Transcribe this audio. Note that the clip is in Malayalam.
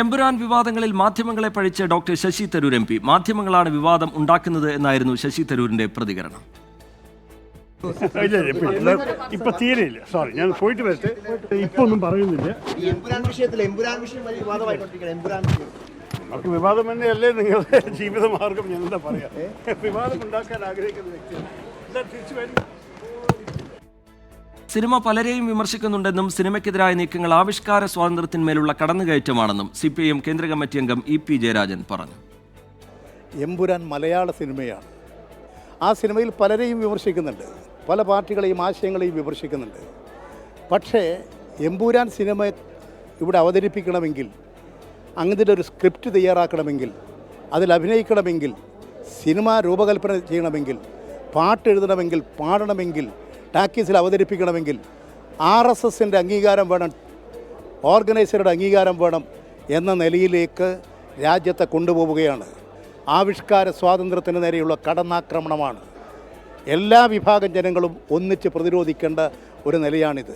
എമ്പുരാൻ വിവാദങ്ങളിൽ മാധ്യമങ്ങളെ പഴിച്ച് ഡോക്ടർ ശശി തരൂർ MP. മാധ്യമങ്ങളാണ് വിവാദം ഉണ്ടാക്കുന്നത് എന്നായിരുന്നു ശശി തരൂരിന്റെ പ്രതികരണം. ഇപ്പൊ തീരെയില്ല, സോറി, ഞാൻ പോയിട്ട് വരട്ടെ, ഇപ്പൊ ഒന്നും പറയുന്നില്ല. നമുക്ക് വിവാദം തന്നെയല്ലേ നിങ്ങളുടെ ജീവിതമാർഗം, ഞാൻ എന്താ പറയാ, വിവാദം ഉണ്ടാക്കാൻ ആഗ്രഹിക്കുന്ന വ്യക്തിയാണ്. തിരിച്ചു വരും. സിനിമ പലരെയും വിമർശിക്കുന്നുണ്ടെന്നും സിനിമയ്ക്കെതിരായ നീക്കങ്ങൾ ആവിഷ്കാര സ്വാതന്ത്ര്യത്തിന്മേലുള്ള കടന്നുകയറ്റമാണെന്നും CPIM കേന്ദ്ര കമ്മിറ്റി അംഗം EP ജയരാജൻ പറഞ്ഞു. എമ്പുരാൻ മലയാള സിനിമയാണ്. ആ സിനിമയിൽ പലരെയും വിമർശിക്കുന്നുണ്ട്, പല പാർട്ടികളെയും ആശയങ്ങളെയും വിമർശിക്കുന്നുണ്ട്. പക്ഷേ എമ്പുരാൻ സിനിമ ഇവിടെ അവതരിപ്പിക്കണമെങ്കിൽ, അങ്ങനത്തെ ഒരു സ്ക്രിപ്റ്റ് തയ്യാറാക്കണമെങ്കിൽ, അതിൽ അഭിനയിക്കണമെങ്കിൽ, സിനിമ രൂപകൽപ്പന ചെയ്യണമെങ്കിൽ, പാട്ട് എഴുതണമെങ്കിൽ, പാടണമെങ്കിൽ, ടാക്കീസിൽ അവതരിപ്പിക്കണമെങ്കിൽ RSSൻ്റെ അംഗീകാരം വേണം, ഓർഗനൈസറുടെ അംഗീകാരം വേണം എന്ന നിലയിലേക്ക് രാജ്യത്തെ കൊണ്ടുപോവുകയാണ്. ആവിഷ്കാര സ്വാതന്ത്ര്യത്തിന് നേരെയുള്ള കടന്നാക്രമണമാണ്. എല്ലാ വിഭാഗം ജനങ്ങളും ഒന്നിച്ച് പ്രതിരോധിക്കേണ്ട ഒരു നിലയാണിത്.